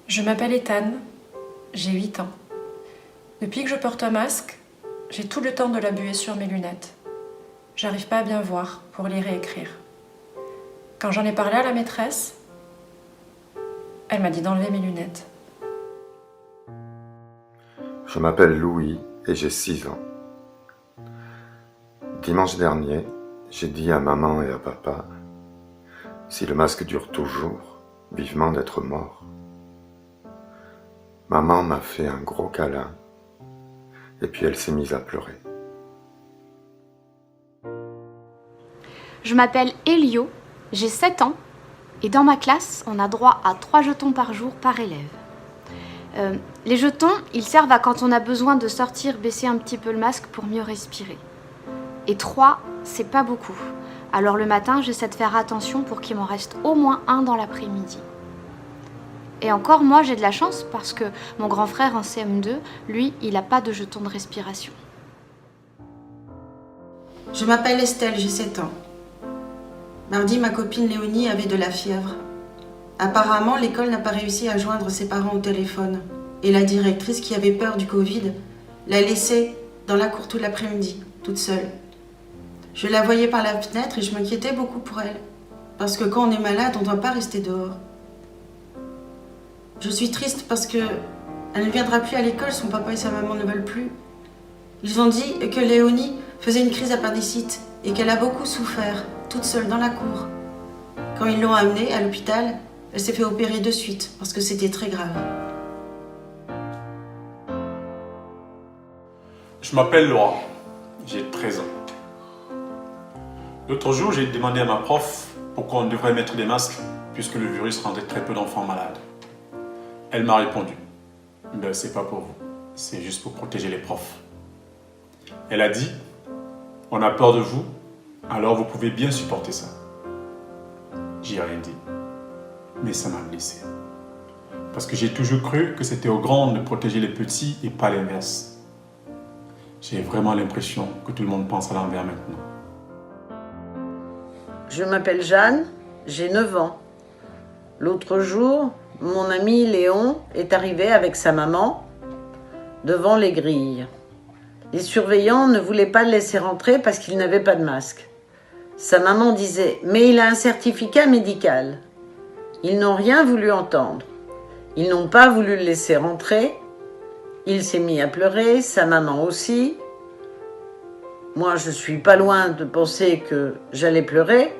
Je m'appelle Ethan, j'ai 8 ans. Depuis que je porte un masque, j'ai tout le temps de la buée sur mes lunettes. J'arrive pas à bien voir pour lire et écrire. Quand j'en ai parlé à la maîtresse, elle m'a dit d'enlever mes lunettes. Je m'appelle Louis et j'ai 6 ans. Dimanche dernier, j'ai dit à maman et à papa, si le masque dure toujours, vivement d'être mort. Maman m'a fait un gros câlin et puis elle s'est mise à pleurer. Je m'appelle Elio, j'ai 7 ans et dans ma classe, on a droit à 3 jetons par jour par élève. Les jetons, ils servent à quand on a besoin de sortir, baisser un petit peu le masque pour mieux respirer. Et 3, c'est pas beaucoup. Alors le matin, j'essaie de faire attention pour qu'il m'en reste au moins un dans l'après-midi. Et encore, moi, j'ai de la chance parce que mon grand frère en CM2, lui, il n'a pas de jeton de respiration. Je m'appelle Estelle, j'ai 7 ans. Mardi, ma copine Léonie avait de la fièvre. Apparemment, l'école n'a pas réussi à joindre ses parents au téléphone. Et la directrice, qui avait peur du Covid, l'a laissée dans la cour tout l'après-midi, toute seule. Je la voyais par la fenêtre et je m'inquiétais beaucoup pour elle. Parce que quand on est malade, on ne doit pas rester dehors. Je suis triste parce que elle ne viendra plus à l'école, son papa et sa maman ne veulent plus. Ils ont dit que Léonie faisait une crise d'appendicite et qu'elle a beaucoup souffert, toute seule dans la cour. Quand ils l'ont amenée à l'hôpital, elle s'est fait opérer de suite parce que c'était très grave. Je m'appelle Laura, j'ai 13 ans. L'autre jour, j'ai demandé à ma prof pourquoi on devrait mettre des masques puisque le virus rendait très peu d'enfants malades. Elle m'a répondu, ben, c'est pas pour vous, c'est juste pour protéger les profs. Elle a dit, on a peur de vous, alors vous pouvez bien supporter ça. J'ai rien dit, mais ça m'a blessé. Parce que j'ai toujours cru que c'était aux grands de protéger les petits et pas l'inverse. J'ai vraiment l'impression que tout le monde pense à l'envers maintenant. Je m'appelle Jeanne, j'ai 9 ans. L'autre jour, mon ami Léon est arrivé avec sa maman devant les grilles. Les surveillants ne voulaient pas le laisser rentrer parce qu'il n'avait pas de masque. Sa maman disait « Mais il a un certificat médical ». Ils n'ont rien voulu entendre. Ils n'ont pas voulu le laisser rentrer. Il s'est mis à pleurer, sa maman aussi. Moi, je suis pas loin de penser que j'allais pleurer.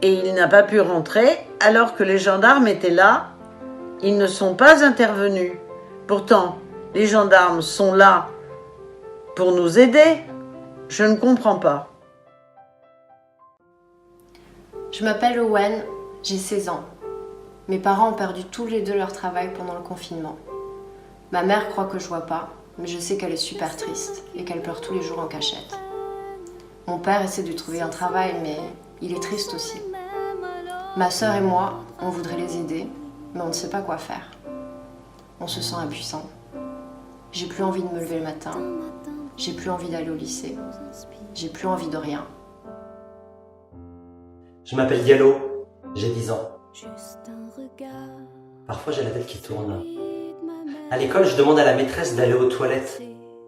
Et il n'a pas pu rentrer alors que les gendarmes étaient là. Ils ne sont pas intervenus. Pourtant, les gendarmes sont là pour nous aider. Je ne comprends pas. Je m'appelle Owen, j'ai 16 ans. Mes parents ont perdu tous les deux leur travail pendant le confinement. Ma mère croit que je vois pas, mais je sais qu'elle est super triste et qu'elle pleure tous les jours en cachette. Mon père essaie de lui trouver un travail, mais il est triste aussi. Ma sœur et moi, on voudrait les aider, mais on ne sait pas quoi faire. On se sent impuissant. J'ai plus envie de me lever le matin. J'ai plus envie d'aller au lycée. J'ai plus envie de rien. Je m'appelle Diallo, j'ai 10 ans. Parfois j'ai la tête qui tourne. À l'école, je demande à la maîtresse d'aller aux toilettes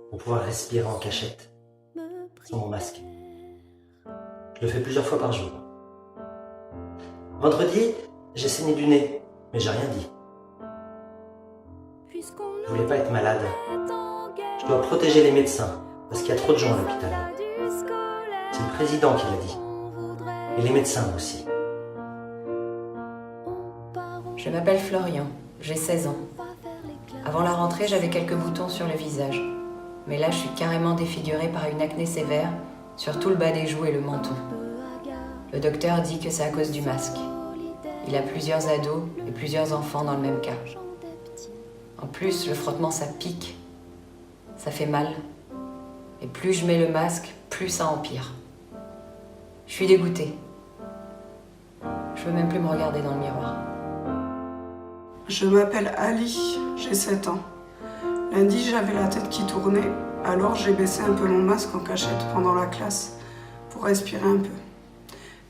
pour pouvoir respirer en cachette, sans mon masque. Je le fais plusieurs fois par jour. Vendredi, j'ai saigné du nez, mais j'ai rien dit. Je voulais pas être malade. Je dois protéger les médecins, parce qu'il y a trop de gens à l'hôpital. C'est le président qui l'a dit. Et les médecins aussi. Je m'appelle Florian, j'ai 16 ans. Avant la rentrée, j'avais quelques boutons sur le visage. Mais là, je suis carrément défigurée par une acné sévère sur tout le bas des joues et le menton. Le docteur dit que c'est à cause du masque. Il a plusieurs ados et plusieurs enfants dans le même cas. En plus, le frottement, ça pique. Ça fait mal. Et plus je mets le masque, plus ça empire. Je suis dégoûtée. Je veux même plus me regarder dans le miroir. Je m'appelle Ali, j'ai 7 ans. Lundi, j'avais la tête qui tournait, alors j'ai baissé un peu mon masque en cachette pendant la classe pour respirer un peu.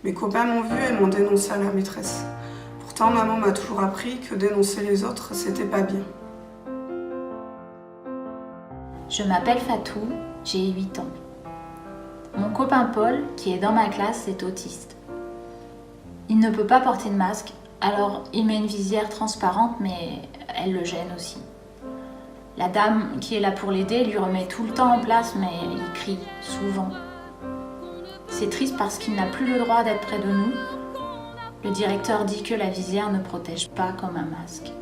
Mes copains m'ont vu et m'ont dénoncé à la maîtresse. Pourtant, maman m'a toujours appris que dénoncer les autres, c'était pas bien. Je m'appelle Fatou, j'ai 8 ans. Mon copain Paul, qui est dans ma classe, est autiste. Il ne peut pas porter de masque, alors il met une visière transparente, mais elle le gêne aussi. La dame qui est là pour l'aider lui remet tout le temps en place, mais il crie souvent. C'est triste parce qu'il n'a plus le droit d'être près de nous. Le directeur dit que la visière ne protège pas comme un masque.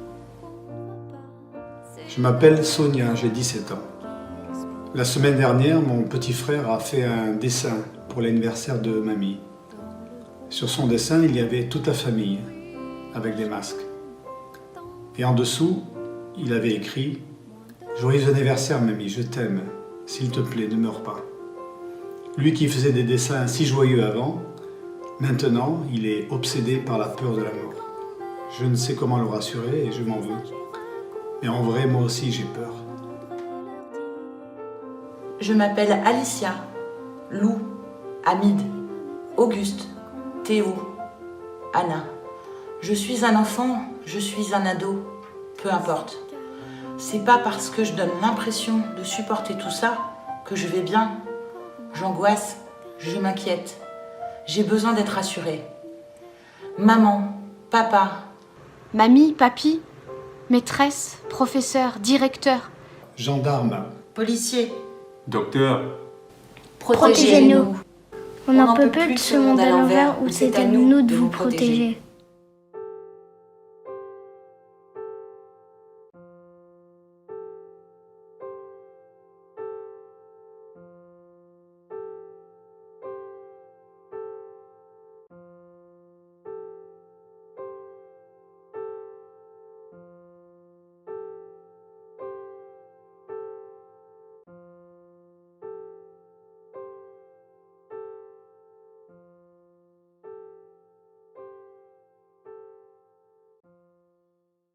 Je m'appelle Sonia, j'ai 17 ans. La semaine dernière, mon petit frère a fait un dessin pour l'anniversaire de mamie. Sur son dessin, il y avait toute la famille, avec des masques. Et en dessous, il avait écrit « Joyeux anniversaire, mamie, je t'aime. S'il te plaît, ne meurs pas. » Lui qui faisait des dessins si joyeux avant, maintenant, il est obsédé par la peur de la mort. Je ne sais comment le rassurer et je m'en veux. Mais en vrai, moi aussi, j'ai peur. Je m'appelle Alicia, Lou, Hamid, Auguste, Théo, Anna. Je suis un enfant, je suis un ado, peu importe. C'est pas parce que je donne l'impression de supporter tout ça que je vais bien. J'angoisse, je m'inquiète. J'ai besoin d'être rassurée. Maman, papa. Mamie, papy, maîtresse, professeur, directeur. Gendarme. Policier. Docteur, Protégez-nous. On n'en peut plus de ce monde à l'envers où c'est à nous de vous protéger.